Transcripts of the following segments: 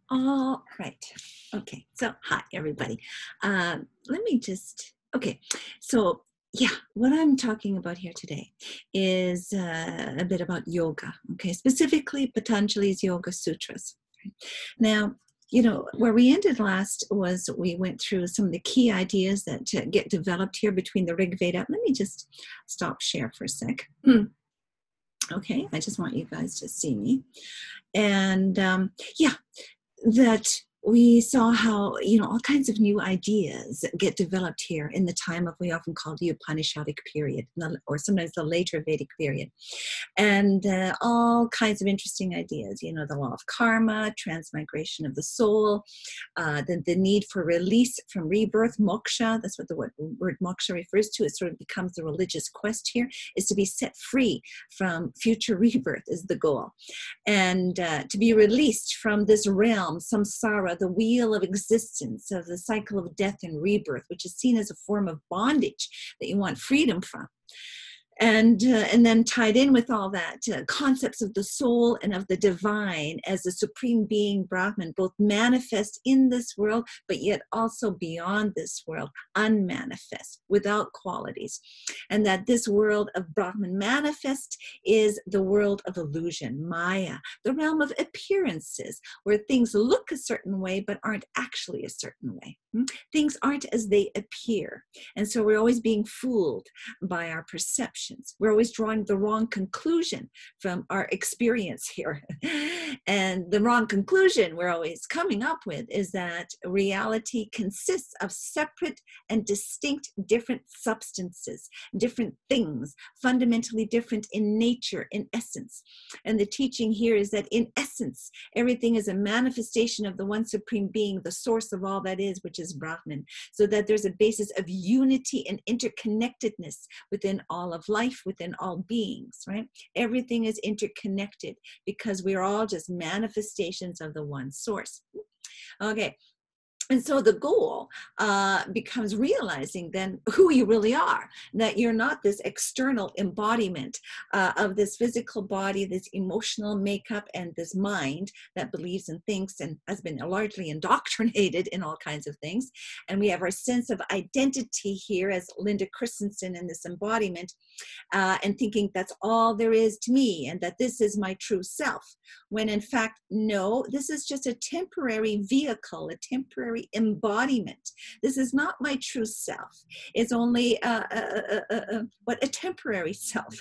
All right. Okay. So, hi, everybody. Let me just, okay. So, yeah, what I'm talking about here today is a bit about yoga, okay, specifically Patanjali's Yoga Sutras. Now, where we ended last was we went through some of the key ideas that get developed here between the Rig Veda. Let me just stop share for a sec. Okay, I just want you guys to see me. And yeah, that we saw how, all kinds of new ideas get developed here in the time of we often call the Upanishadic period, or sometimes the later Vedic period. And all kinds of interesting ideas, the law of karma, transmigration of the soul, the need for release from rebirth, moksha, that's what the word moksha refers to. It sort of becomes the religious quest here, is to be set free from future rebirth is the goal. And to be released from this realm, samsara, the wheel of existence, of the cycle of death and rebirth, which is seen as a form of bondage that you want freedom from. And then tied in with all that, concepts of the soul and of the divine as the supreme being, Brahman, both manifest in this world, but yet also beyond this world, unmanifest, without qualities. And that this world of Brahman manifest is the world of illusion, Maya, the realm of appearances, where things look a certain way, but aren't actually a certain way. Things aren't as they appear. And so we're always being fooled by our perception. We're always drawing the wrong conclusion from our experience here. And the wrong conclusion we're always coming up with is that reality consists of separate and distinct different substances, different things, fundamentally different in nature, in essence. And the teaching here is that in essence, everything is a manifestation of the one supreme being, the source of all that is, which is Brahman, so that there's a basis of unity and interconnectedness within all of life, within all beings, right? Everything is interconnected because we're all just manifestations of the one source. Okay. And so the goal becomes realizing then who you really are, that you're not this external embodiment of this physical body, this emotional makeup, and this mind that believes and thinks and has been largely indoctrinated in all kinds of things. And we have our sense of identity here as Linda Christensen in this embodiment, and thinking that's all there is to me and that this is my true self. When in fact, no, this is just a temporary vehicle, a temporary embodiment. This is not my true self. It's only a temporary self.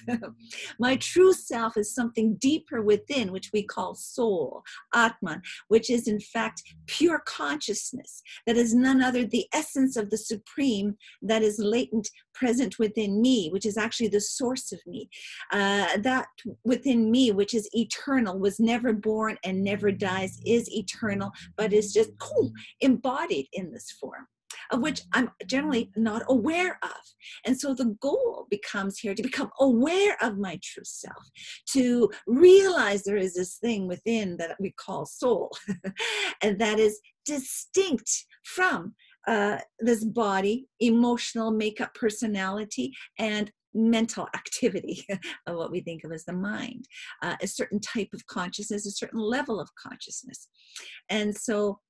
My true self is something deeper within, which we call soul, Atman, which is in fact pure consciousness. That is none other the essence of the supreme that is latent, present within me, which is actually the source of me. That within me, which is eternal, was never born and never dies, is eternal, but is just embodied in this form, of which I'm generally not aware of. And so the goal becomes here to become aware of my true self, to realize there is this thing within that we call soul, and that is distinct from this body, emotional makeup, personality, and mental activity of what we think of as the mind, a certain type of consciousness, a certain level of consciousness. And so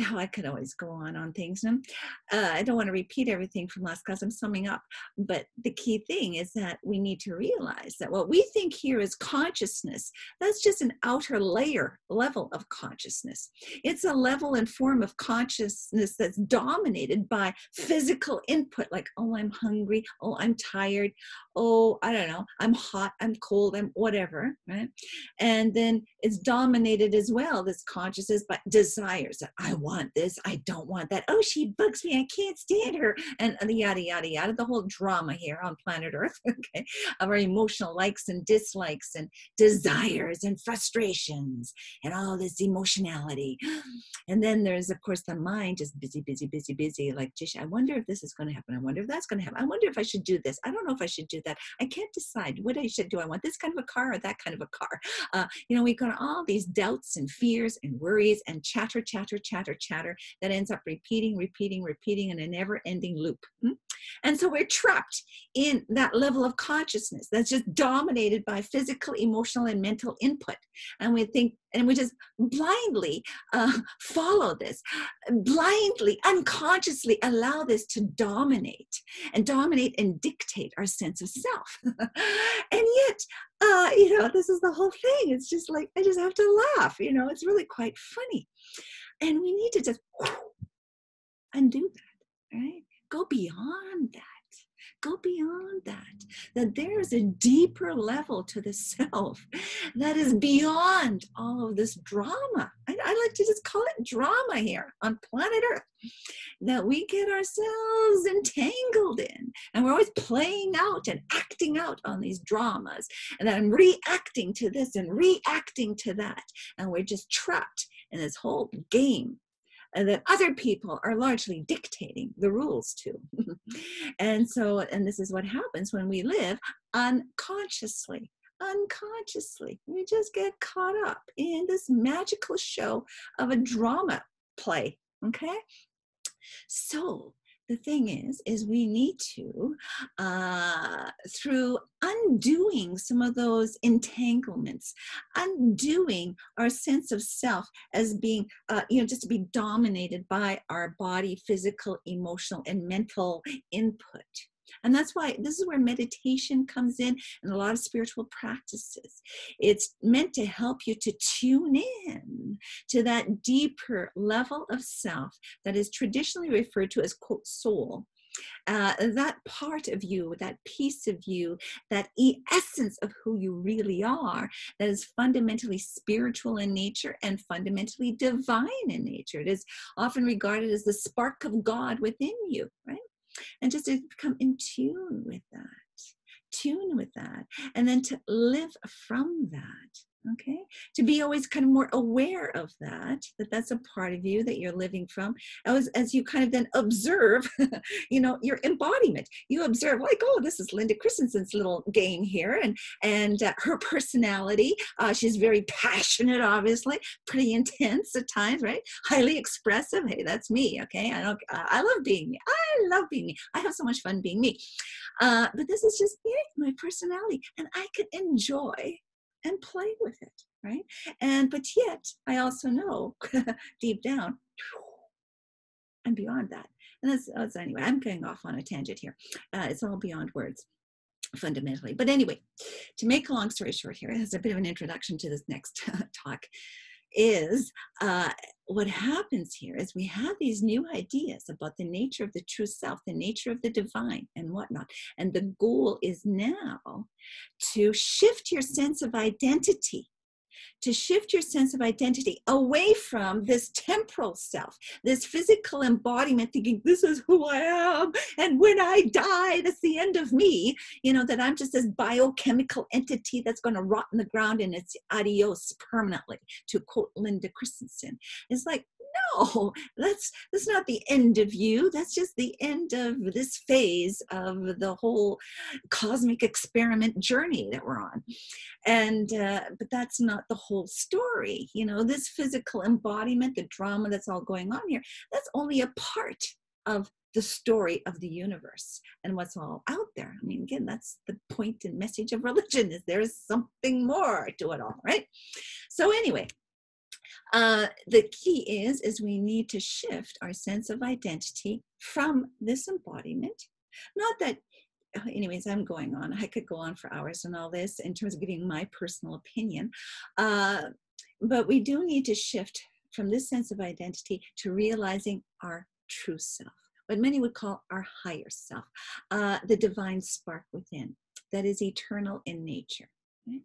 I could always go on things. I don't want to repeat everything from last class. I'm summing up. But the key thing is that we need to realize that what we think here is consciousness, that's just an outer level of consciousness. It's a level and form of consciousness that's dominated by physical input, like, oh, I'm hungry. Oh, I'm tired. Oh, I don't know. I'm hot. I'm cold. I'm whatever, right? And then it's dominated as well, this consciousness, by desires that I want this, I don't want that. Oh, she bugs me, I can't stand her, and yada yada yada. The whole drama here on planet Earth, okay, of our emotional likes and dislikes and desires and frustrations and all this emotionality. And then there's, of course, the mind just busy. Like, geez, I wonder if this is going to happen. I wonder if that's going to happen. I wonder if I should do this. I don't know if I should do that. I can't decide what I should do. I want this kind of a car or that kind of a car. We got all these doubts and fears and worries and chatter, chatter that ends up repeating in a never-ending loop. And so we're trapped in that level of consciousness that's just dominated by physical, emotional, and mental input. And we think, and we just blindly follow this, blindly, unconsciously allow this to dominate and dictate our sense of self. And yet, this is the whole thing. It's just like, I just have to laugh, it's really quite funny. And we need to just undo that, right? Go beyond that. Go beyond that there's a deeper level to the self that is beyond all of this drama. I like to just call it drama here on planet Earth, that we get ourselves entangled in. And we're always playing out and acting out on these dramas. And then I'm reacting to this and reacting to that. And we're just trapped in this whole game and that other people are largely dictating the rules to. And this is what happens when we live unconsciously. We just get caught up in this magical show of a drama play, okay? So the thing is we need to, through undoing some of those entanglements, undoing our sense of self as being, just to be dominated by our body, physical, emotional, and mental input. And that's why this is where meditation comes in and a lot of spiritual practices. It's meant to help you to tune in to that deeper level of self that is traditionally referred to as, quote, soul. That part of you, that piece of you, that essence of who you really are, that is fundamentally spiritual in nature and fundamentally divine in nature. It is often regarded as the spark of God within you, right? And just to become in tune with that, and then to live from that, okay? To be always kind of more aware of that's a part of you that you're living from, as you kind of then observe, your embodiment. You observe, like, oh, this is Linda Christensen's little game here, and her personality. She's very passionate, obviously, pretty intense at times, right? Highly expressive. Hey, that's me, okay? I love being me. I have so much fun being me. But this is just my personality, and I can enjoy and play with it, right? But yet, I also know deep down, I'm beyond that. And that's anyway, I'm going off on a tangent here. It's all beyond words, fundamentally. But anyway, to make a long story short here, as a bit of an introduction to this next talk, is what happens here is we have these new ideas about the nature of the true self, the nature of the divine and whatnot. And the goal is now to shift your sense of identity away from this temporal self, this physical embodiment, thinking this is who I am, and when I die, that's the end of me, that I'm just this biochemical entity that's going to rot in the ground and it's adios permanently, to quote Linda Christensen. It's like, no, that's not the end of you. That's just the end of this phase of the whole cosmic experiment journey that we're on. And but that's not the whole story. This physical embodiment, the drama that's all going on here, that's only a part of the story of the universe and what's all out there. I mean, again, that's the point and message of religion, is there's something more to it all, right? So anyway, the key is we need to shift our sense of identity from this embodiment. Not that, anyways, I'm going on. I could go on for hours on all this in terms of giving my personal opinion. But we do need to shift from this sense of identity to realizing our true self, what many would call our higher self, the divine spark within that is eternal in nature. Right?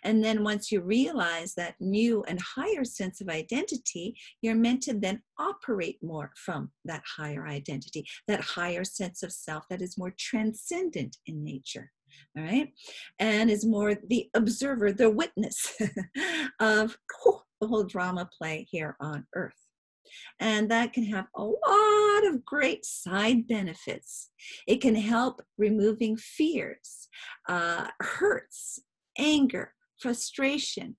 And then once you realize that new and higher sense of identity, you're meant to then operate more from that higher identity, that higher sense of self that is more transcendent in nature, all right? And is more the observer, the witness of the whole drama play here on Earth. And that can have a lot of great side benefits. It can help removing fears, hurts, anger, frustration,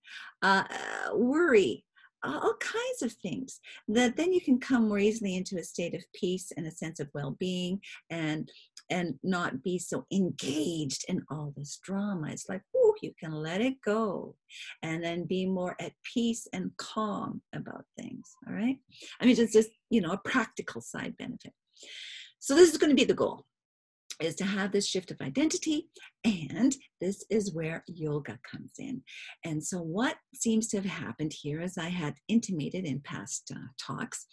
worry, all kinds of things that then you can come more easily into a state of peace and a sense of well-being, and not be so engaged in all this drama. It's like, whoo, you can let it go and then be more at peace and calm about things. All right. I mean, it's just, a practical side benefit. So this is going to be the goal, is to have this shift of identity, and this is where yoga comes in. And so what seems to have happened here, as I had intimated in past talks,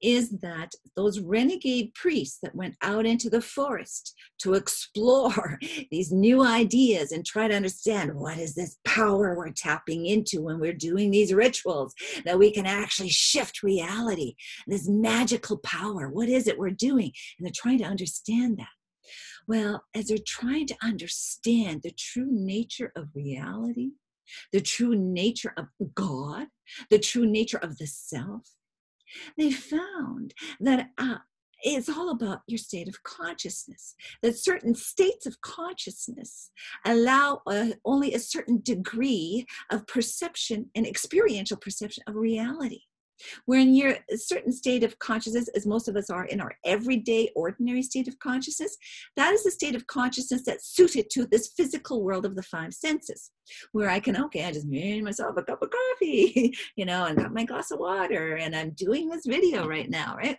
is that those renegade priests that went out into the forest to explore these new ideas and try to understand what is this power we're tapping into when we're doing these rituals, that we can actually shift reality, this magical power, what is it we're doing? And they're trying to understand that. Well, as they're trying to understand the true nature of reality, the true nature of God, the true nature of the self, they found that it's all about your state of consciousness, that certain states of consciousness allow only a certain degree of perception and experiential perception of reality. When you're a certain state of consciousness, as most of us are in our everyday, ordinary state of consciousness, that is the state of consciousness that's suited to this physical world of the five senses, where I can, I just made myself a cup of coffee, and got my glass of water, and I'm doing this video right now, right?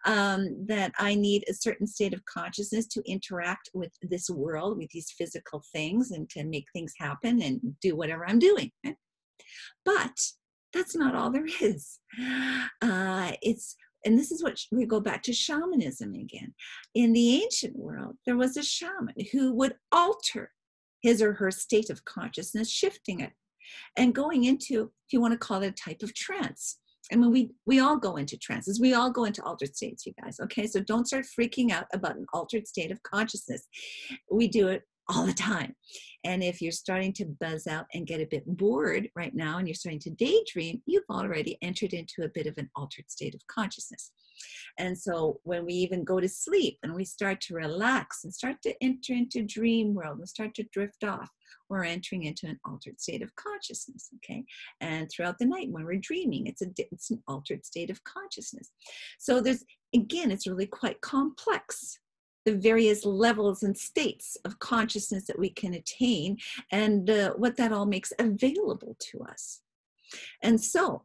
That I need a certain state of consciousness to interact with this world, with these physical things, and to make things happen and do whatever I'm doing, right? But that's not all there is. And this is what we go back to shamanism again. In the ancient world, there was a shaman who would alter his or her state of consciousness, shifting it and going into, if you want to call it, a type of trance. I mean, we all go into trances. We all go into altered states, you guys. Okay, so don't start freaking out about an altered state of consciousness. We do it all the time. And if you're starting to buzz out and get a bit bored right now, and you're starting to daydream, you've already entered into a bit of an altered state of consciousness. And so when we even go to sleep and we start to relax and start to enter into dream world and start to drift off, we're entering into an altered state of consciousness, okay? And throughout the night when we're dreaming, it's an altered state of consciousness. So it's really quite complex, the various levels and states of consciousness that we can attain, and what that all makes available to us. And so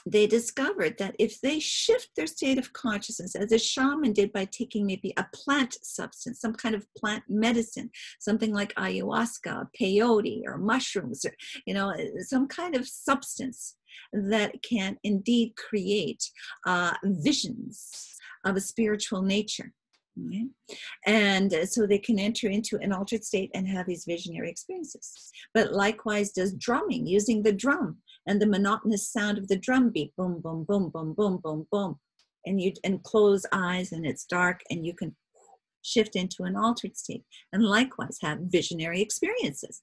they discovered that if they shift their state of consciousness, as a shaman did by taking maybe a plant substance, some kind of plant medicine, something like ayahuasca, peyote, or mushrooms, or, some kind of substance that can indeed create visions of a spiritual nature. Right? And so they can enter into an altered state and have these visionary experiences. But likewise does drumming, using the drum and the monotonous sound of the drum beat, boom, boom, boom, boom, boom, boom, boom. And close eyes and it's dark and you can shift into an altered state and likewise have visionary experiences.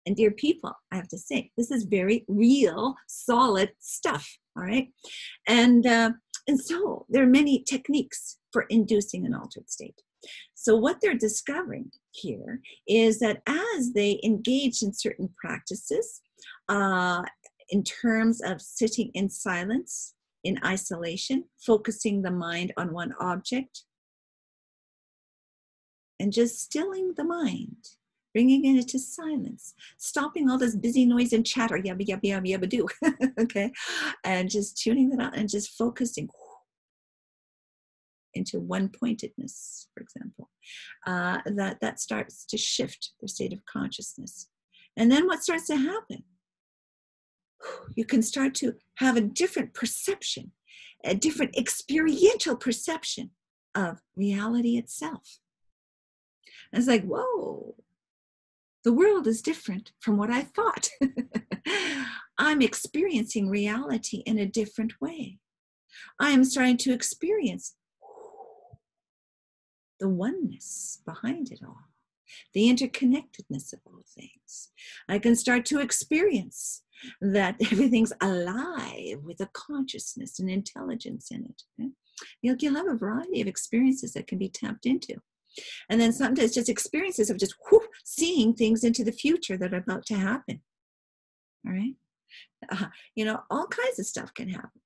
And dear people, I have to say, this is very real, solid stuff, all right? And so there are many techniques for inducing an altered state. So what they're discovering here is that as they engage in certain practices, in terms of sitting in silence, in isolation, focusing the mind on one object, and just stilling the mind, bringing it into silence, stopping all this busy noise and chatter, yabba, yabba, yabba, yabba, do, okay? And just tuning that out and just focusing into one-pointedness, for example, that starts to shift the state of consciousness. And then what starts to happen? You can start to have a different perception, a different experiential perception of reality itself. And it's like, whoa, the world is different from what I thought. I'm experiencing reality in a different way. I am starting to experience the oneness behind it all, the interconnectedness of all things. I can start to experience that everything's alive with a consciousness and intelligence in it. Okay? You'll have a variety of experiences that can be tapped into. And then sometimes just experiences of just seeing things into the future that are about to happen. All right. All kinds of stuff can happen.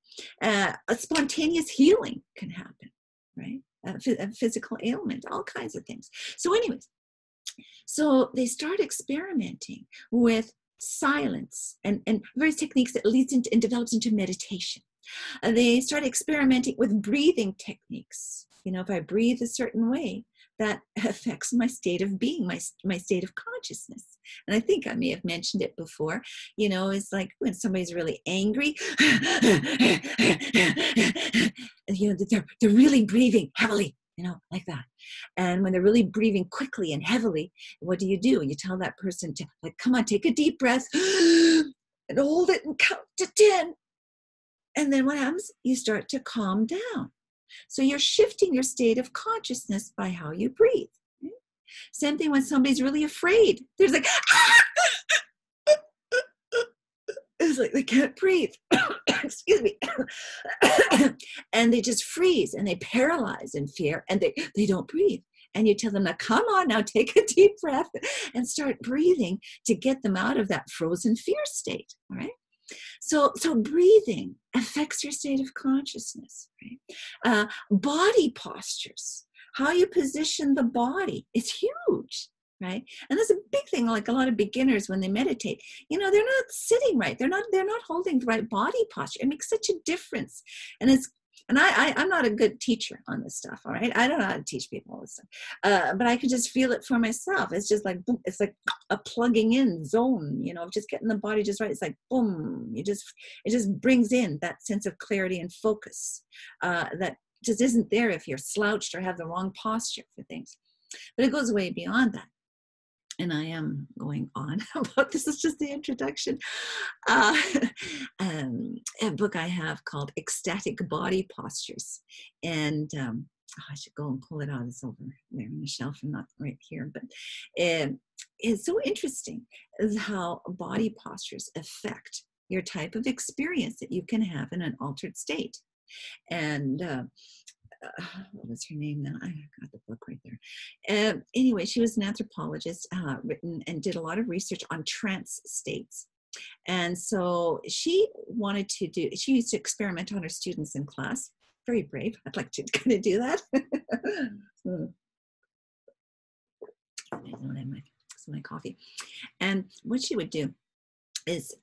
A spontaneous healing can happen, right? A physical ailment, all kinds of things. So anyways, so they start experimenting with silence and various techniques that leads into and develops into meditation. They start experimenting with breathing techniques. If I breathe a certain way, that affects my state of being, my state of consciousness. And I think I may have mentioned it before. It's like when somebody's really angry, they're really breathing heavily, like that. And when they're really breathing quickly and heavily, what do? You tell that person to, like, come on, take a deep breath and hold it and count to 10. And then what happens? You start to calm down. So you're shifting your state of consciousness by how you breathe. Same thing when somebody's really afraid. There's like, it's like they can't breathe. Excuse me. And they just freeze and they paralyze in fear and they don't breathe. And you tell them, now come on, now take a deep breath and start breathing to get them out of that frozen fear state. All right. So breathing affects your state of consciousness, right? Body postures, how you position the body, is huge, right? And that's a big thing. Like a lot of beginners, when they meditate, they're not sitting right. They're not holding the right body posture. It makes such a difference. And I'm not a good teacher on this stuff, all right? I don't know how to teach people all this stuff. But I can just feel it for myself. It's just like, boom, it's like a plugging in zone, just getting the body just right. It's like, boom, it just brings in that sense of clarity and focus that just isn't there if you're slouched or have the wrong posture for things. But it goes way beyond that. And I am going on about this. Is just the introduction. A book I have called Ecstatic Body Postures. And I should go and pull it out. It's over there on the shelf and not right here. But it's so interesting is how body postures affect your type of experience that you can have in an altered state. And what was her name now? I got the book right there. Anyway, she was an anthropologist, written and did a lot of research on trance states. And so she used to experiment on her students in class. Very brave. I'd like to kind of do that. I don't have my coffee. And what she would do is,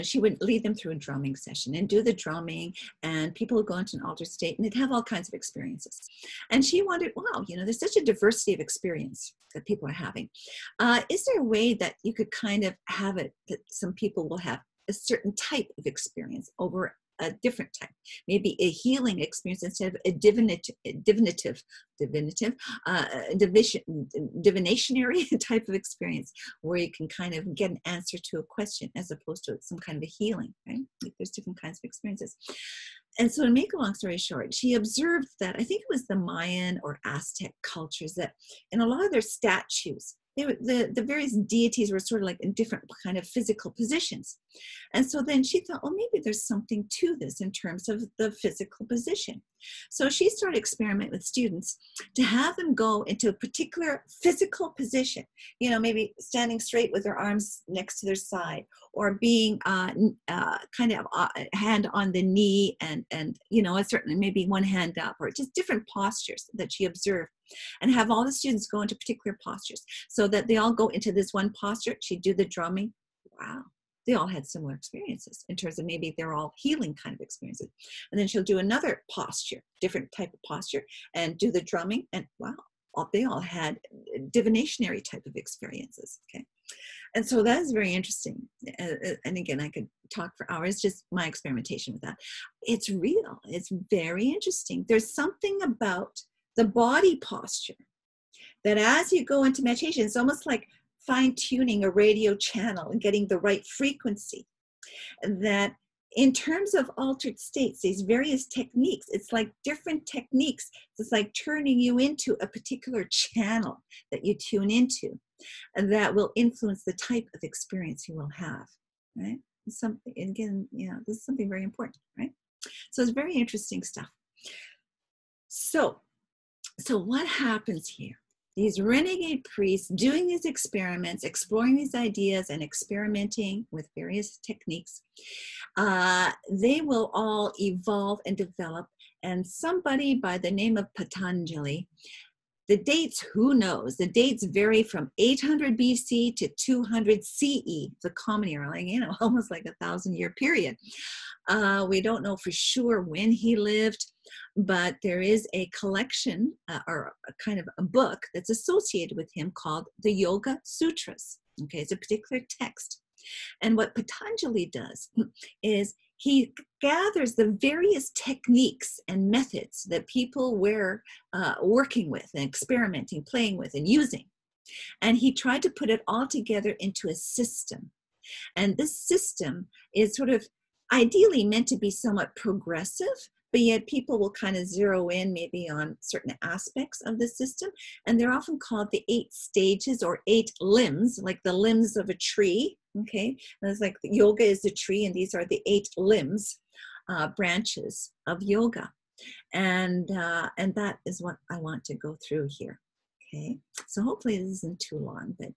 she would lead them through a drumming session and do the drumming, and people would go into an altered state and they'd have all kinds of experiences. And she wondered, wow, there's such a diversity of experience that people are having. Is there a way that you could kind of have it that some people will have a certain type of experience over a different type, maybe a healing experience instead of a divinationary type of experience where you can kind of get an answer to a question as opposed to some kind of a healing, right? Like there's different kinds of experiences. And so to make a long story short, she observed that, I think it was the Mayan or Aztec cultures, that in a lot of their statues, the various deities were sort of like in different kind of physical positions. And so then she thought, well, maybe there's something to this in terms of the physical position. So she started experimenting with students to have them go into a particular physical position, maybe standing straight with their arms next to their side, or being kind of hand on the knee and a certain, maybe one hand up, or just different postures that she observed. And have all the students go into particular postures so that they all go into this one posture. She'd do the drumming. Wow. They all had similar experiences in terms of maybe they're all healing kind of experiences. And then she'll do another posture, different type of posture, and do the drumming. And wow, they all had divinationary type of experiences. Okay. And so that is very interesting. And again, I could talk for hours, just my experimentation with that. It's real. It's very interesting. There's something about the body posture that as you go into meditation, it's almost like fine-tuning a radio channel and getting the right frequency. That in terms of altered states, these various techniques, it's like different techniques. It's like turning you into a particular channel that you tune into, and that will influence the type of experience you will have, right? Something, again, this is something very important, right? So it's very interesting stuff. So what happens here these renegade priests doing these experiments, exploring these ideas and experimenting with various techniques, they will all evolve and develop. And somebody by the name of Patanjali, the dates, who knows? The dates vary from 800 BC to 200 CE, the Common Era, like, almost like 1,000-year period. We don't know for sure when he lived, but there is a collection or a kind of a book that's associated with him called the Yoga Sutras. Okay, it's a particular text. And what Patanjali does is he gathers the various techniques and methods that people were working with and experimenting, playing with and using. And he tried to put it all together into a system. And this system is sort of ideally meant to be somewhat progressive, but yet people will kind of zero in maybe on certain aspects of the system. And they're often called the 8 stages or 8 limbs, like the limbs of a tree. Okay, and it's like yoga is a tree, and these are the 8 limbs, branches of yoga. And that is what I want to go through here. Okay, so hopefully this isn't too long, but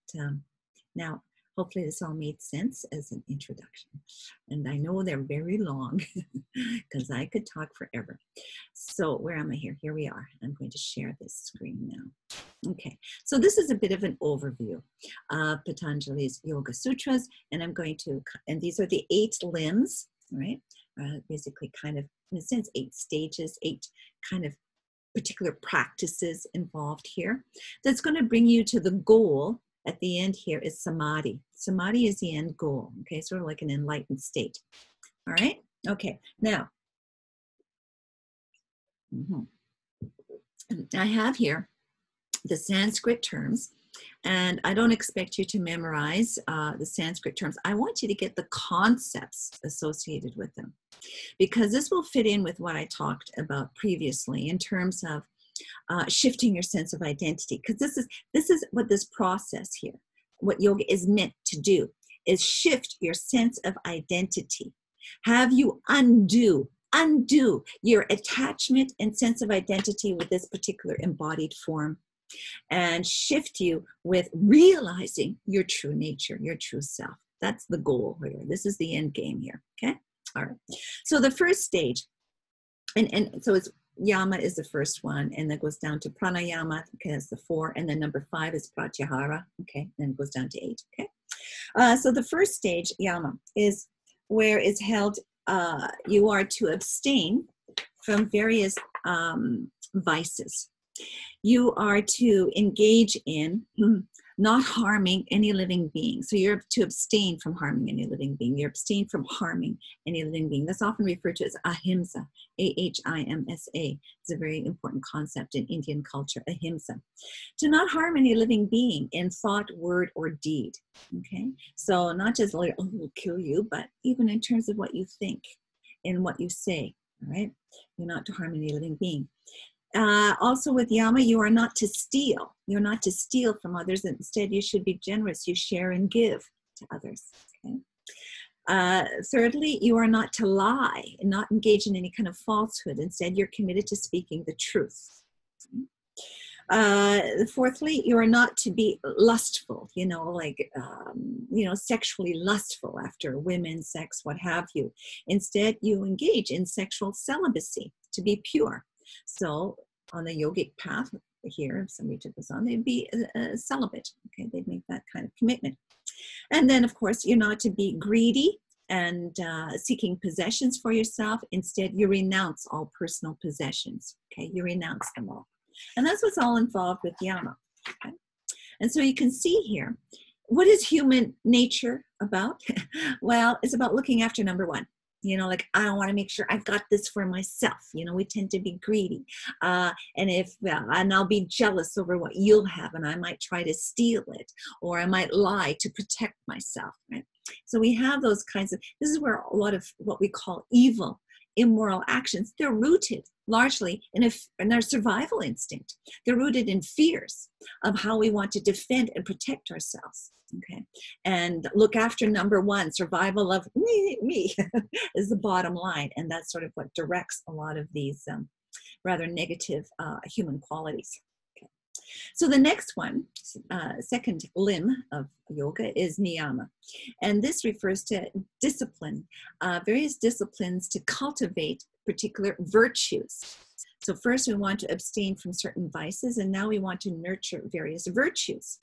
now hopefully this all made sense as an introduction. And I know they're very long because I could talk forever. So where am I here? Here we are. I'm going to share this screen now. Okay, so this is a bit of an overview of Patanjali's Yoga Sutras, and and these are the 8 limbs, right? Basically kind of, in a sense, 8 stages, 8 kind of particular practices involved here. That's going to bring you to the goal. At the end here is samadhi. Samadhi is the end goal, okay? Sort of like an enlightened state. All right? Okay, now, I have here the Sanskrit terms, and I don't expect you to memorize the Sanskrit terms. I want you to get the concepts associated with them, because this will fit in with what I talked about previously in terms of shifting your sense of identity, because this is what this process here, what yoga is meant to do, is shift your sense of identity. Have you undo your attachment and sense of identity with this particular embodied form, and shift you with realizing your true nature, your true self. That's the goal here. This is the end game here. Okay. All right. So the first stage, and so it's Yama is the first one, and then goes down to pranayama, okay, that's the 4, and then number 5 is pratyahara, okay, then it goes down to 8, okay. So the first stage, Yama, is where it's held, you are to abstain from various vices. You are to engage in not harming any living being. So you're to abstain from harming any living being. You're abstain from harming any living being. That's often referred to as ahimsa, ahimsa. It's a very important concept in Indian culture, ahimsa. To not harm any living being in thought, word, or deed. Okay? So not just like, oh, we'll kill you, but even in terms of what you think and what you say, all right? You're not to harm any living being. Also with Yama, you are not to steal. You're not to steal from others. Instead, you should be generous. You share and give to others. Okay? Thirdly, you are not to lie and not engage in any kind of falsehood. Instead, you're committed to speaking the truth. Fourthly, you are not to be lustful, sexually lustful after women, sex, what have you. Instead, you engage in sexual celibacy to be pure. So on the yogic path here, if somebody took this on, they'd be celibate. Okay, they'd make that kind of commitment. And then, of course, you're not to be greedy and seeking possessions for yourself. Instead, you renounce all personal possessions. Okay, you renounce them all. And that's what's all involved with Yama. Okay? And so you can see here, what is human nature about? Well, it's about looking after number 1. I want to make sure I've got this for myself. We tend to be greedy. And I'll be jealous over what you'll have, and I might try to steal it, or I might lie to protect myself, right? So we have those kinds of, this is where a lot of what we call evil, immoral actions, they're rooted largely in our survival instinct. They're rooted in fears of how we want to defend and protect ourselves. Okay, and look after number 1, survival of me is the bottom line, and that's sort of what directs a lot of these rather negative human qualities. Okay. So the next one, second limb of yoga, is niyama. And this refers to discipline, various disciplines to cultivate particular virtues. So first we want to abstain from certain vices, and now we want to nurture various virtues.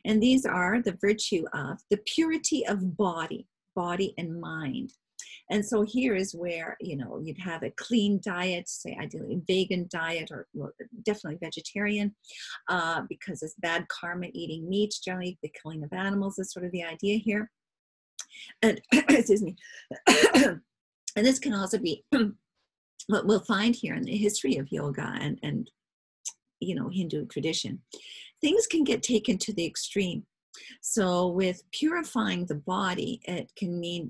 And these are the virtue of the purity of body and mind. And so here is where, you'd have a clean diet, say ideally a vegan diet, or well, definitely vegetarian, because it's bad karma eating meat. Generally, the killing of animals is sort of the idea here. And excuse me. And this can also be what we'll find here in the history of yoga and Hindu tradition. Things can get taken to the extreme. So with purifying the body, it can mean,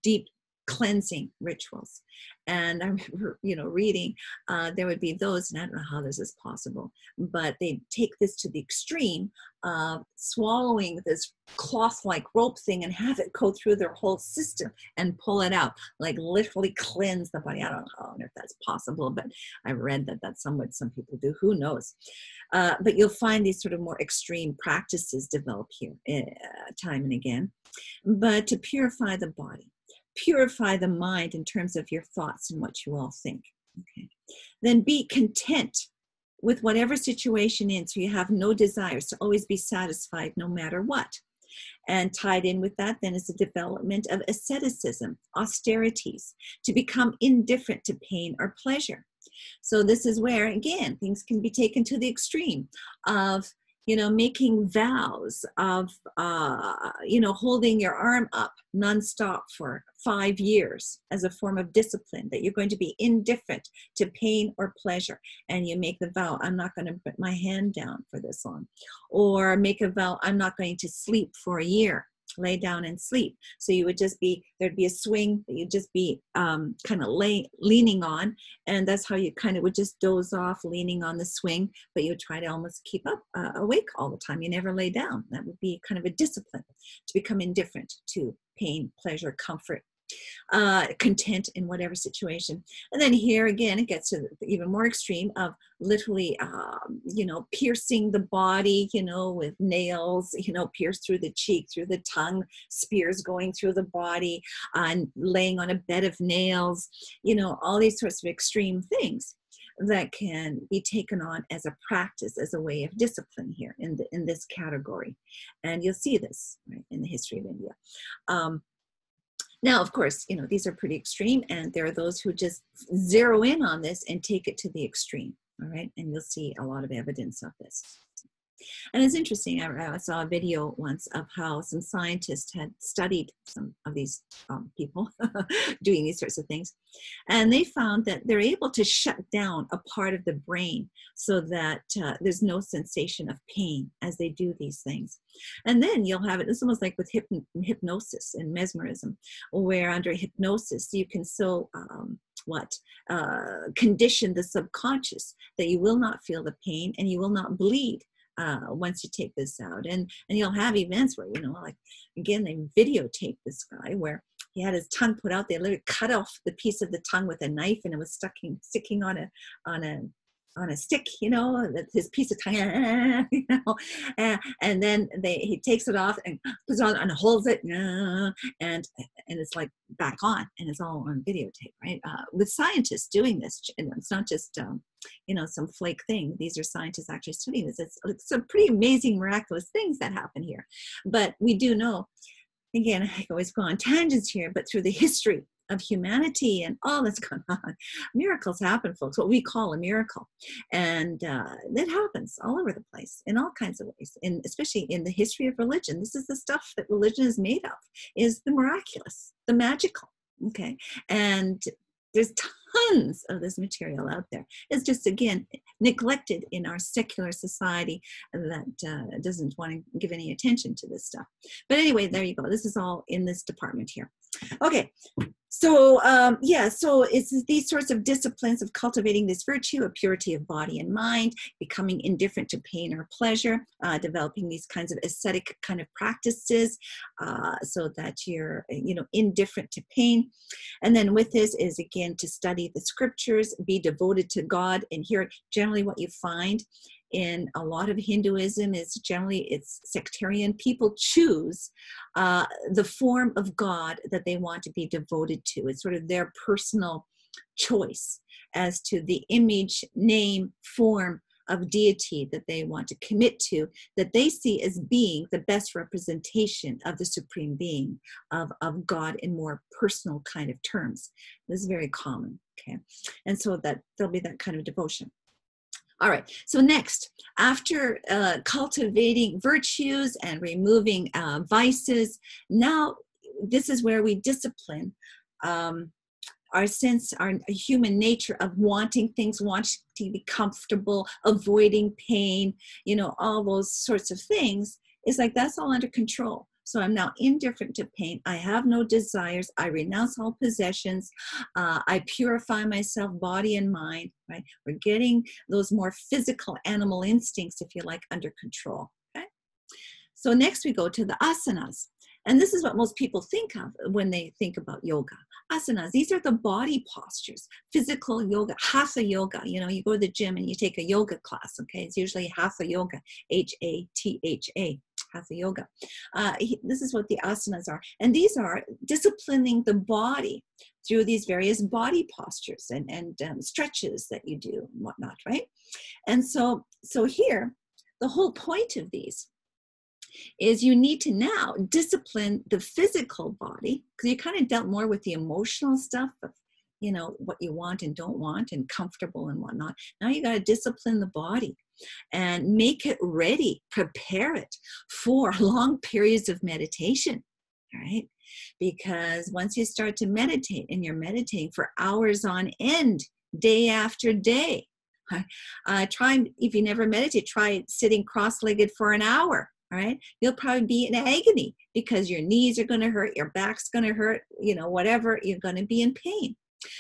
deep cleansing rituals. And I remember, reading, there would be those, and I don't know how this is possible, but they take this to the extreme of swallowing this cloth-like rope thing and have it go through their whole system and pull it out, like literally cleanse the body. I don't know if that's possible, but I read that that's somewhat some people do. Who knows? But you'll find these sort of more extreme practices develop here time and again. But to purify the body, purify the mind in terms of your thoughts and what you all think. Okay. Then be content with whatever situation is, so you have no desires, to always be satisfied no matter what. And tied in with that then is the development of asceticism, austerities, to become indifferent to pain or pleasure. So this is where, again, things can be taken to the extreme of making vows of, holding your arm up nonstop for 5 years as a form of discipline, that you're going to be indifferent to pain or pleasure. And you make the vow, I'm not going to put my hand down for this long. Or make a vow, I'm not going to sleep for a year. Lay down and sleep. So you would just be, there'd be a swing that you'd just be kind of leaning on, and that's how you kind of would just doze off leaning on the swing, but you would try to almost keep up awake all the time. You never lay down. That would be kind of a discipline to become indifferent to pain, pleasure, comfort, content in whatever situation. And then here again, it gets to the even more extreme of literally, piercing the body, with nails, pierced through the cheek, through the tongue, spears going through the body, and laying on a bed of nails, all these sorts of extreme things that can be taken on as a practice, as a way of discipline here in this category. And you'll see this right in the history of India. Now, of course, these are pretty extreme, and there are those who just zero in on this and take it to the extreme, all right? And you'll see a lot of evidence of this. And it's interesting, I saw a video once of how some scientists had studied some of these people doing these sorts of things. And they found that they're able to shut down a part of the brain so that there's no sensation of pain as they do these things. And then you'll have it's almost like with hypnosis and mesmerism, where under hypnosis you can condition the subconscious that you will not feel the pain and you will not bleed once you take this out. And you'll have events where, like, again, they videotape this guy where he had his tongue put out. They literally cut off the piece of the tongue with a knife, and it was sticking on a stick, his piece of tongue, and then he takes it off and puts it on and holds it, and it's like back on, and it's all on videotape, right? With scientists doing this, and it's not just some flake thing. These are scientists actually studying this. It's some pretty amazing, miraculous things that happen here. But we do know, again, I always go on tangents here, but through the history of humanity and all that's going on, miracles happen, folks, what we call a miracle. And that happens all over the place in all kinds of ways, and especially in the history of religion. This is the stuff that religion is made of, is the miraculous, the magical, okay? And there's tons of this material out there. It's just, again, neglected in our secular society that doesn't want to give any attention to this stuff. But anyway, there you go. This is all in this department here. Okay, so so it's these sorts of disciplines of cultivating this virtue of purity of body and mind, becoming indifferent to pain or pleasure, developing these kinds of ascetic kind of practices so that you're, indifferent to pain. And then with this is, again, to study the scriptures, be devoted to God. And here, generally what you find in a lot of Hinduism is generally it's sectarian. People choose the form of God that they want to be devoted to. It's sort of their personal choice as to the image, name, form of deity that they want to commit to, that they see as being the best representation of the supreme being, of God in more personal kind of terms. This is very common, okay? And so that there'll be that kind of devotion. All right, so next, after cultivating virtues and removing vices, now this is where we discipline our sense, our human nature of wanting things, wanting to be comfortable, avoiding pain, you know, all those sorts of things. It's like that's all under control. So I'm now indifferent to pain. I have no desires. I renounce all possessions. I purify myself, body and mind, right? We're getting those more physical animal instincts, if you like, under control, okay? So next we go to the asanas. And this is what most people think of when they think about yoga. Asanas, these are the body postures, physical yoga, hatha yoga. You know, you go to the gym and you take a yoga class, okay? It's usually hatha yoga, H-A-T-H-A, hatha yoga. This is what the asanas are. And these are disciplining the body through these various body postures and stretches that you do and whatnot, right? And so here, the whole point of these is you need to now discipline the physical body, because you kind of dealt more with the emotional stuff of, you know, what you want and don't want and comfortable and whatnot. Now you got to discipline the body and make it ready, prepare it for long periods of meditation, right? Because once you start to meditate and you're meditating for hours on end, day after day, try, if you never meditate, try sitting cross-legged for an hour. All right, you'll probably be in agony because your knees are going to hurt, your back's going to hurt, you know, whatever, you're going to be in pain.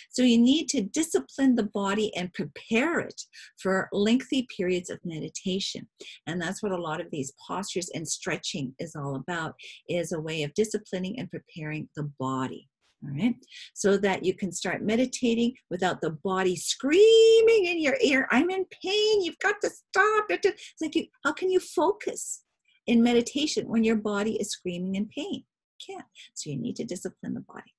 So you need to discipline the body and prepare it for lengthy periods of meditation. And that's what a lot of these postures and stretching is all about, is a way of disciplining and preparing the body. All right, so that you can start meditating without the body screaming in your ear, I'm in pain, you've got to stop. It's like, how can you focus in meditation when your body is screaming in pain? You can't. So you need to discipline the body.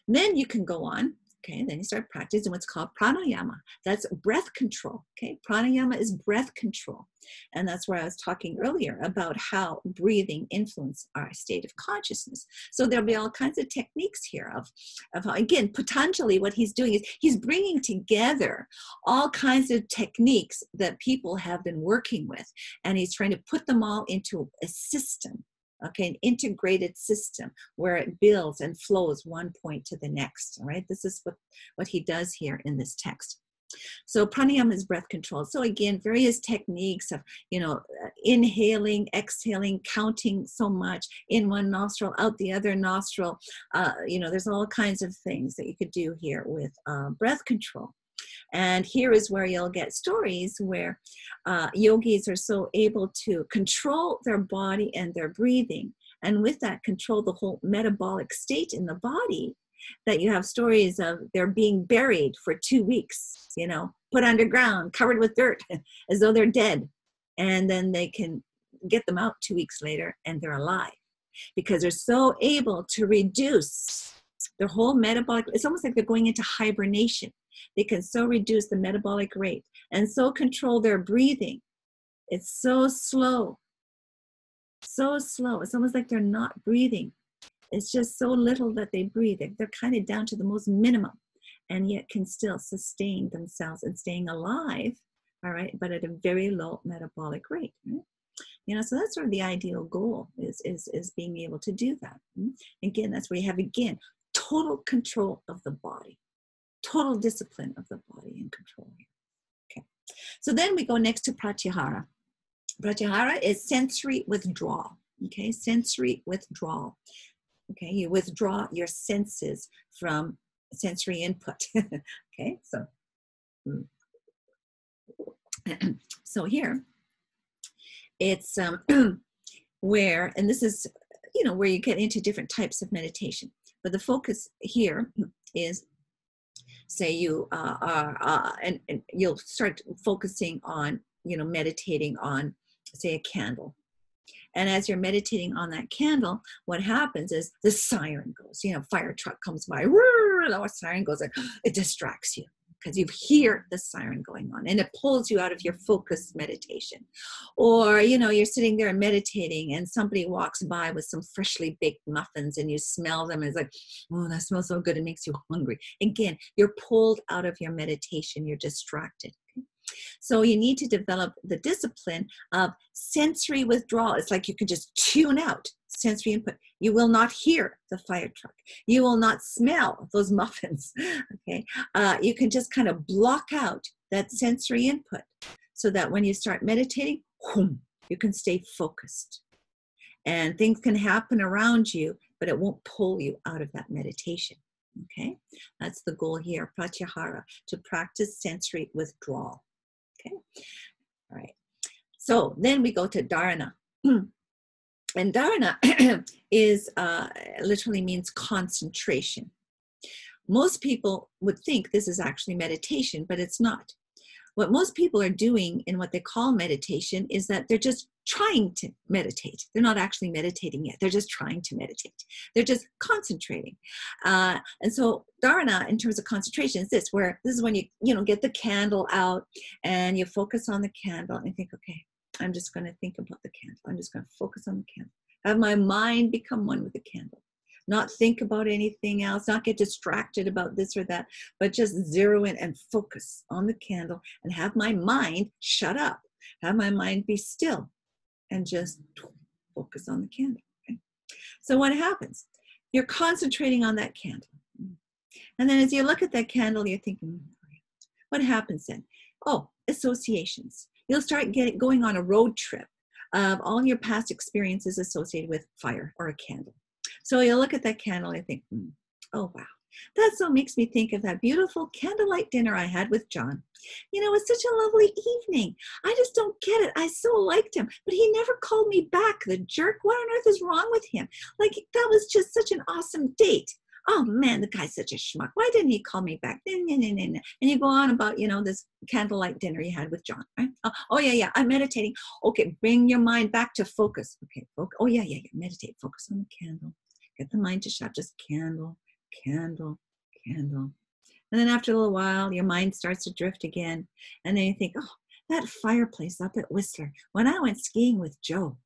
Then you can go on, okay, then you start practicing what's called pranayama. That's breath control, okay? Pranayama is breath control. And that's where I was talking earlier about how breathing influences our state of consciousness. So there'll be all kinds of techniques here of how, again, Patanjali, what he's doing is he's bringing together all kinds of techniques that people have been working with, and he's trying to put them all into a system, okay, an integrated system where it builds and flows one point to the next. All right, this is what he does here in this text. So pranayama is breath control. So again, various techniques of, you know, inhaling, exhaling, counting so much in one nostril, out the other nostril. You know, there's all kinds of things that you could do here with breath control. And here is where you'll get stories where yogis are so able to control their body and their breathing, and with that control the whole metabolic state in the body, that you have stories of they're being buried for 2 weeks, you know, put underground, covered with dirt, as though they're dead. And then they can get them out 2 weeks later and they're alive, because they're so able to reduce their whole metabolic, it's almost like they're going into hibernation. They can so reduce the metabolic rate and so control their breathing. It's so slow, so slow. It's almost like they're not breathing. It's just so little that they breathe. They're kind of down to the most minimum, and yet can still sustain themselves and staying alive, all right, but at a very low metabolic rate. Right? You know, so that's sort of the ideal goal, is being able to do that. Again, that's where you have, again, total control of the body, total discipline of the body and control. Okay, so then we go next to pratyahara. Pratyahara is sensory withdrawal. Okay, sensory withdrawal. Okay, you withdraw your senses from sensory input. Okay, so here it's where, and this is, you know, where you get into different types of meditation, but the focus here is, say you are and you'll start focusing on meditating on, say, a candle. And as you're meditating on that candle, what happens is the siren goes, fire truck comes by, the siren goes, it distracts you because you hear the siren going on and it pulls you out of your focused meditation. Or, you're sitting there meditating and somebody walks by with some freshly baked muffins and you smell them and it's like, oh, that smells so good. It makes you hungry. Again, you're pulled out of your meditation. You're distracted. So you need to develop the discipline of sensory withdrawal. It's like you can just tune out sensory input. You will not hear the fire truck. You will not smell those muffins. Okay, you can just kind of block out that sensory input so that when you start meditating, you can stay focused. And things can happen around you, but it won't pull you out of that meditation. Okay, that's the goal here, pratyahara, to practice sensory withdrawal. Okay, all right. So then we go to dharana. And dharana is literally means concentration. Most people would think this is actually meditation, but it's not. What most people are doing in what they call meditation is that they're just trying to meditate. They're not actually meditating yet. They're just trying to meditate. They're just concentrating. And so dharana, in terms of concentration, is this, where this is when you get the candle out and you focus on the candle and think, okay, I'm just going to think about the candle. I'm just going to focus on the candle. Have my mind become one with the candle. Not think about anything else, not get distracted about this or that, but just zero in and focus on the candle and have my mind shut up. Have my mind be still and just focus on the candle. Okay? So what happens? You're concentrating on that candle. And then as you look at that candle, you're thinking, what happens then? Oh, associations. You'll start going on a road trip of all your past experiences associated with fire or a candle. So you look at that candle and think, oh, wow. That so makes me think of that beautiful candlelight dinner I had with John. It was such a lovely evening. I just don't get it. I so liked him, but he never called me back, the jerk. What on earth is wrong with him? Like, that was just such an awesome date. Oh, man, the guy's such a schmuck. Why didn't he call me back? And you go on about, this candlelight dinner you had with John, right? Oh, yeah, I'm meditating. Okay, bring your mind back to focus. Okay, oh, yeah, meditate. Focus on the candle. Get the mind to shut. Just candle, candle, candle. And then after a little while, your mind starts to drift again. And then you think, oh, that fireplace up at Whistler, when I went skiing with Joe,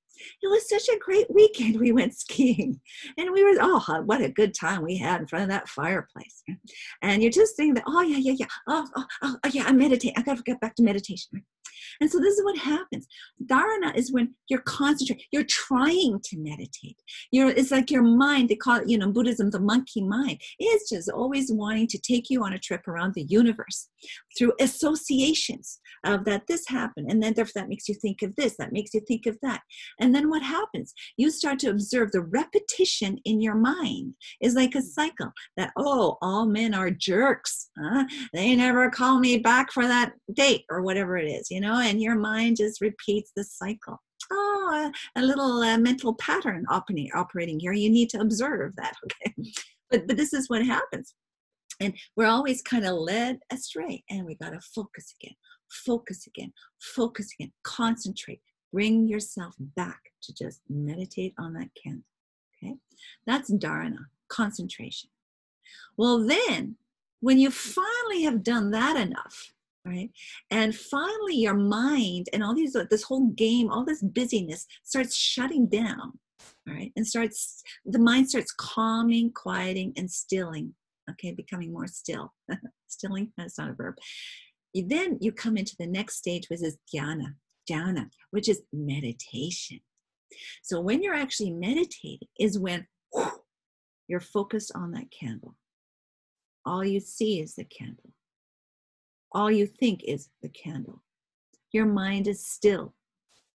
it was such a great weekend. We went skiing and we were, oh, what a good time we had in front of that fireplace. And you're just thinking that, oh, yeah. Oh, yeah, I meditate. I got to get back to meditation. And so this is what happens. Dharana is when you're concentrating, you're trying to meditate. It's like your mind, they call it, Buddhism, the monkey mind. It's just always wanting to take you on a trip around the universe through associations of that this happened. And then therefore that makes you think of this, that makes you think of that. And then what happens? You start to observe the repetition in your mind is like a cycle that, oh, all men are jerks. They never call me back for that date or whatever it is, and your mind just repeats the cycle. Oh, a little mental pattern operating here. You need to observe that, okay? But this is what happens. And we're always kind of led astray, and we got to focus again, concentrate, bring yourself back to just meditate on that candle, okay? That's dharana, concentration. Well, then, when you finally have done that enough, right? And finally your mind and all this whole game, all this busyness starts shutting down, all right? And the mind starts calming, quieting, and stilling, okay? Becoming more still. Stilling, that's not a verb. Then you come into the next stage, which is dhyana, which is meditation. So when you're actually meditating is when you're focused on that candle. All you see is the candle. All you think is the candle. Your mind is still.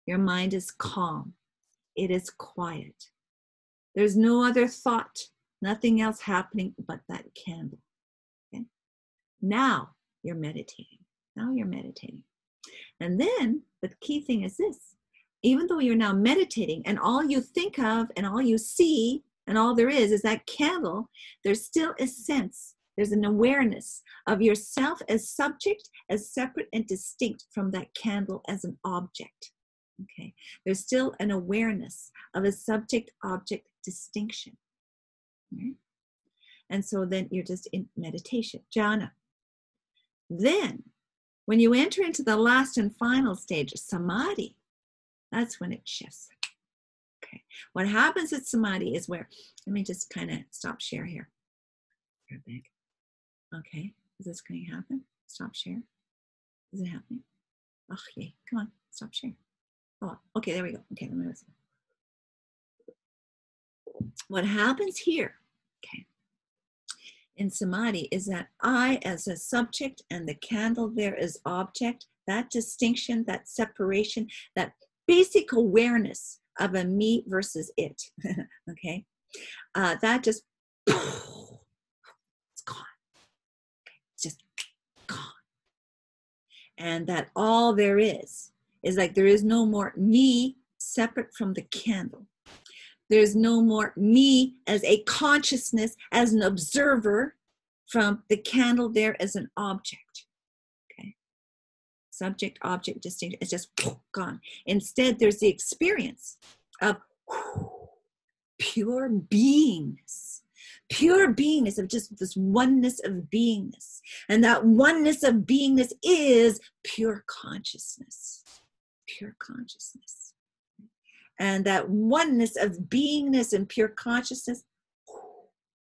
Your mind is calm. It is quiet. There's no other thought, nothing else happening but that candle. Okay? Now you're meditating. And then the key thing is this. Even though you're now meditating and all you think of and all you see and all there is that candle, there's still a sense There's an awareness of yourself as subject, as separate and distinct from that candle as an object. Okay. There's still an awareness of a subject-object distinction. Right? And so then you're just in meditation, jhana. Then, when you enter into the last and final stage, samadhi, that's when it shifts. Okay. What happens at samadhi is where, let me just kind of stop share here. Okay. Is this going to happen? Stop share. Is it happening? Oh, yay. Come on. Stop share. Oh, okay. There we go. Okay. Let me listen. What happens here, okay, in samadhi is that I as a subject and the candle there as object, that distinction, that separation, that basic awareness of a me versus it, okay, that just, it's gone. Okay, it's just gone. And that all there is like there is no more me separate from the candle. There's no more me as a consciousness, as an observer from the candle there as an object. Okay. Subject, object, distinction. It's just gone. Instead, there's the experience of pure beingness. Pure beingness of just this oneness of beingness. And that oneness of beingness is pure consciousness. Pure consciousness. And that oneness of beingness and pure consciousness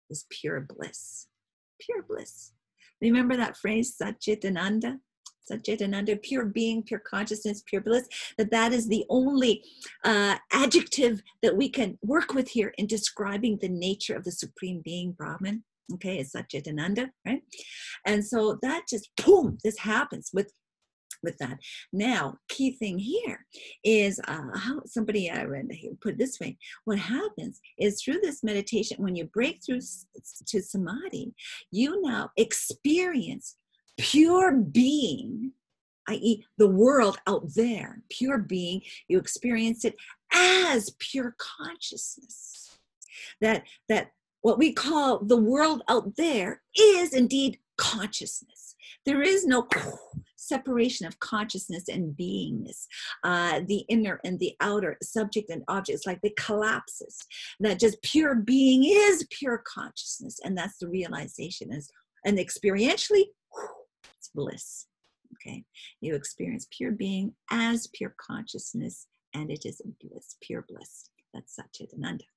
is pure bliss. Pure bliss. Remember that phrase, Satchitananda? Satchitananda, pure being, pure consciousness, pure bliss. That is the only adjective that we can work with here in describing the nature of the Supreme Being, Brahman. Okay, it's Satchitananda, right? And so that just, boom, this happens with that. Now, key thing here is how somebody I read put it this way. What happens is through this meditation, when you break through to samadhi, you now experience pure being, i.e. the world out there, pure being. You experience it as pure consciousness. That what we call the world out there is indeed consciousness. There is no separation of consciousness and beingness. The inner and the outer, subject and object, it's like it collapses. That just pure being is pure consciousness. And that's the realization. And experientially, it's bliss. Okay. You experience pure being as pure consciousness, and it is bliss, pure bliss. That's Satchitananda.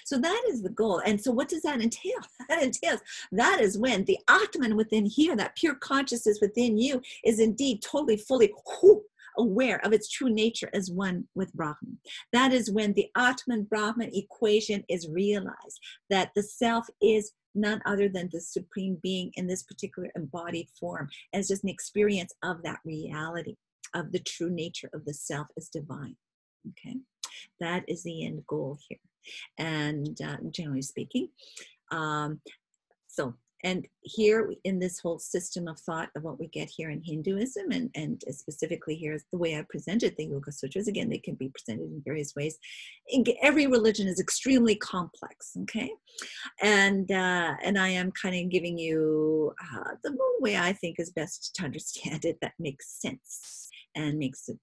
So that is the goal. And so what does that entail? That is when the Atman within here, that pure consciousness within you, is indeed totally, fully aware of its true nature as one with Brahman. That is when the Atman-Brahman equation is realized, that the self is none other than the Supreme Being in this particular embodied form, as just an experience of that reality, of the true nature of the self as divine. Okay, that is the end goal here. And generally speaking, and here in this whole system of thought of what we get here in Hinduism, and specifically here is the way I presented the Yoga Sutras. Again, they can be presented in various ways. Every religion is extremely complex, okay? And I am kind of giving you the way I think is best to understand it, that makes sense and makes it,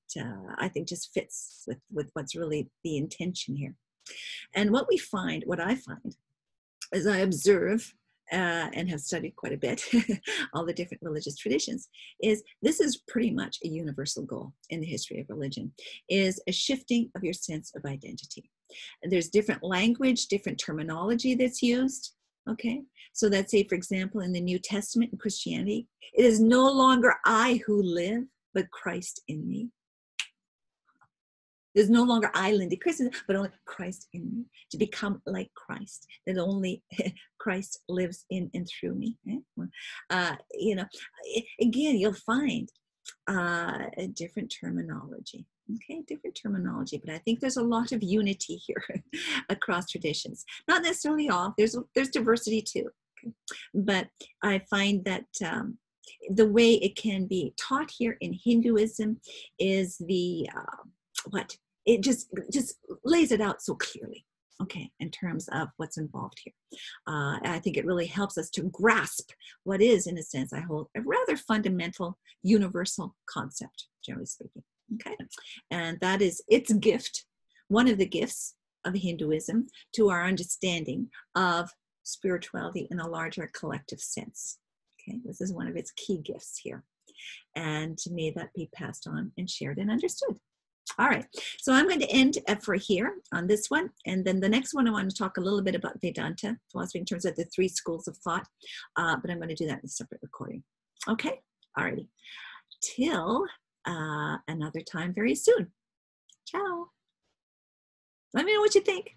I think, just fits with what's really the intention here. And what I find, as I observe and have studied quite a bit, all the different religious traditions, is this is pretty much a universal goal in the history of religion, is a shifting of your sense of identity. And there's different language, different terminology that's used, okay? So that, say, for example, in the New Testament in Christianity, it is no longer I who live, but Christ in me. There's no longer I, Lindy Christian, but only Christ in me, to become like Christ, that only Christ lives in and through me. Again, you'll find a different terminology. Okay, different terminology, but I think there's a lot of unity here across traditions. Not necessarily all. There's diversity too. Okay? But I find that the way it can be taught here in Hinduism is it just lays it out so clearly. okay, in terms of what's involved here. I think it really helps us to grasp what is, in a sense, I hold a rather fundamental, universal concept, generally speaking. Okay, and that is its gift, one of the gifts of Hinduism to our understanding of spirituality in a larger collective sense. Okay, this is one of its key gifts here. And may that be passed on and shared and understood. All right, so I'm going to end for here on this one. And then the next one, I want to talk a little bit about Vedanta philosophy in terms of the 3 schools of thought, but I'm going to do that in a separate recording. Okay, all righty. Till another time very soon. Ciao. Let me know what you think.